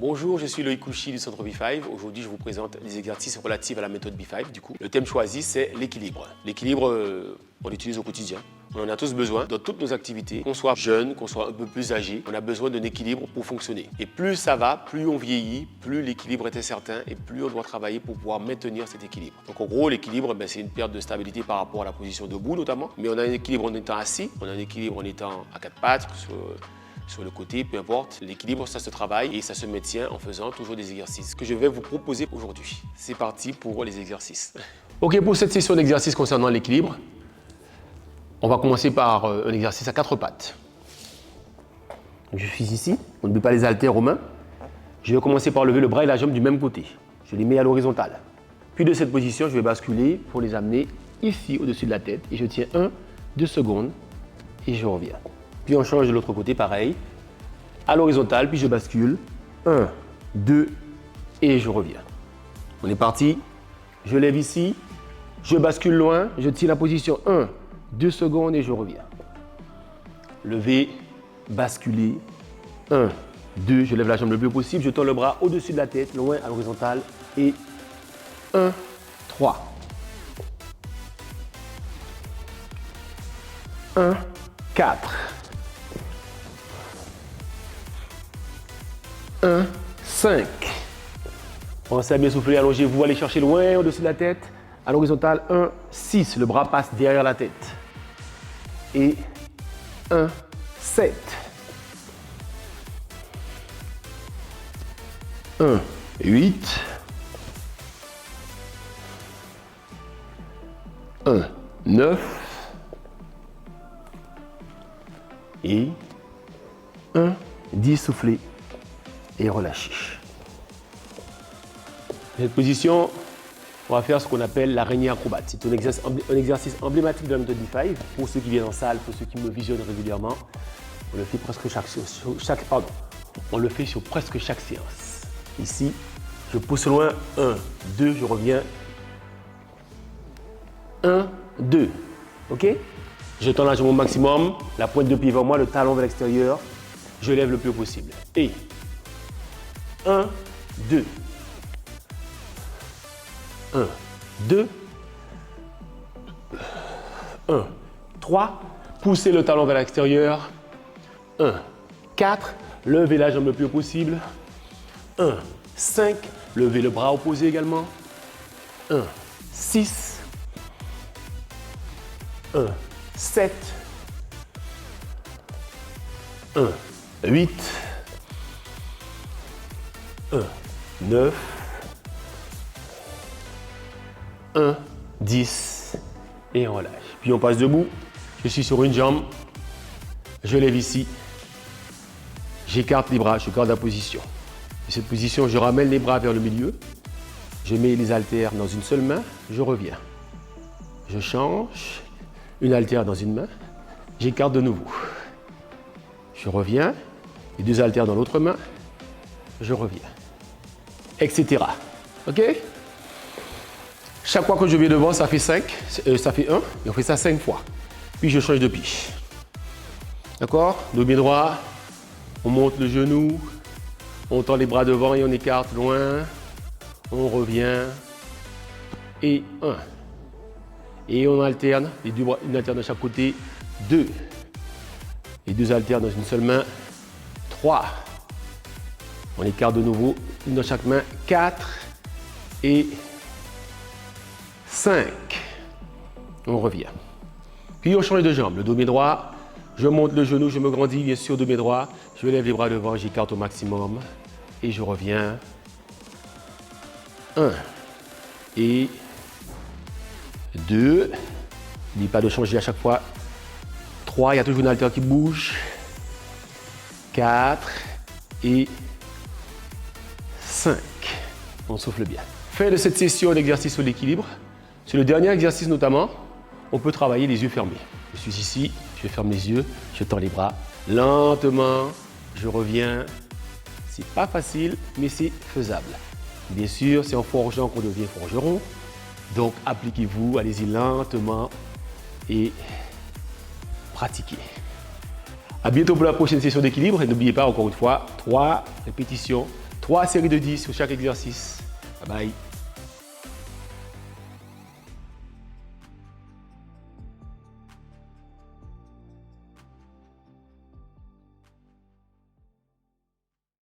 Bonjour, je suis Loïc Kouchi du Centre B5. Aujourd'hui, je vous présente les exercices relatifs à la méthode B5. Le thème choisi, c'est l'équilibre. L'équilibre, on l'utilise au quotidien. On en a tous besoin dans toutes nos activités, qu'on soit jeune, qu'on soit un peu plus âgé. On a besoin d'un équilibre pour fonctionner. Et plus ça va, plus on vieillit, plus l'équilibre est incertain et plus on doit travailler pour pouvoir maintenir cet équilibre. Donc en gros, l'équilibre, c'est une perte de stabilité par rapport à la position debout notamment. Mais on a un équilibre en étant assis, on a un équilibre en étant à quatre pattes, sur le côté, peu importe. L'équilibre, ça se travaille et ça se maintient en faisant toujours des exercices que je vais vous proposer aujourd'hui. C'est parti pour les exercices. Ok, pour cette session d'exercice concernant l'équilibre, on va commencer par un exercice à quatre pattes. Je suis ici, on n'oublie pas les haltères aux mains. Je vais commencer par lever le bras et la jambe du même côté. Je les mets à l'horizontale. Puis de cette position, je vais basculer pour les amener ici au-dessus de la tête. Et je tiens 1-2 secondes et je reviens. Puis on change de l'autre côté, pareil, à l'horizontale, puis je bascule, 1, 2, et je reviens. On est parti, je lève ici, je bascule loin, je tiens la position 1, 2 secondes et je reviens. Lever, basculer, 1, 2, je lève la jambe le plus possible, je tends le bras au-dessus de la tête, loin à l'horizontale, et 1, 3. 1, 4. 1, 5. Pensez à bien souffler, allongez-vous, allez chercher loin au-dessus de la tête. À l'horizontale, 1, 6. Le bras passe derrière la tête. Et 1, 7. 1, 8. 1, 9. Et 1, 10, soufflez. Et relâchez. Dans cette position, on va faire ce qu'on appelle l'araignée acrobate. C'est un exercice emblématique de la méthode B5. Pour ceux qui viennent en salle, pour ceux qui me visionnent régulièrement, on le fait presque on le fait sur presque chaque séance. Ici, je pousse loin, 1, 2, je reviens, 1, 2. OK? Je tends la jambe au maximum, la pointe de pied vers moi, le talon vers l'extérieur. Je lève le plus possible. Et 1, 2. 1, 2. 1, 3. Poussez le talon vers l'extérieur. 1, 4. Levez la jambe le plus possible. 1, 5. Levez le bras opposé également. 1, 6. 1, 7. 1, 8. 1, 9, 1, 10 et on relâche. Puis on passe debout. Je suis sur une jambe. Je lève ici. J'écarte les bras, je garde la position. De cette position, je ramène les bras vers le milieu. Je mets les haltères dans une seule main. Je reviens. Je change. Une haltère dans une main. J'écarte de nouveau. Je reviens. Les deux haltères dans l'autre main. Je reviens. Etc. OK? Chaque fois que je vais devant, ça fait 5, ça fait 1, et on fait ça 5 fois. Puis je change de pied. D'accord? Dos bien droit, on monte le genou, on tend les bras devant et on écarte loin. On revient. Et 1. Et on alterne, les deux bras, une alterne de chaque côté. 2. Les deux alternent dans une seule main. 3. On écarte de nouveau, une dans chaque main, 4 et 5. On revient. Puis on change de jambe, le dos bien droit, je monte le genou, je me grandis bien sûr, dos bien droit, je lève les bras devant, j'écarte au maximum et je reviens. 1 et 2. N'oubliez pas de changer à chaque fois. 3, il y a toujours une haltère qui bouge. 4 et 5. On souffle bien. Fin de cette session d'exercice sur l'équilibre. Sur le dernier exercice notamment, on peut travailler les yeux fermés. Je suis ici, je ferme les yeux, je tends les bras. Lentement, je reviens. C'est pas facile, mais c'est faisable. Bien sûr, c'est en forgeant qu'on devient forgeron. Donc appliquez-vous, allez-y lentement et pratiquez. À bientôt pour la prochaine session d'équilibre. Et n'oubliez pas, encore une fois, 3 répétitions, 3 séries de 10 sur chaque exercice. Bye bye.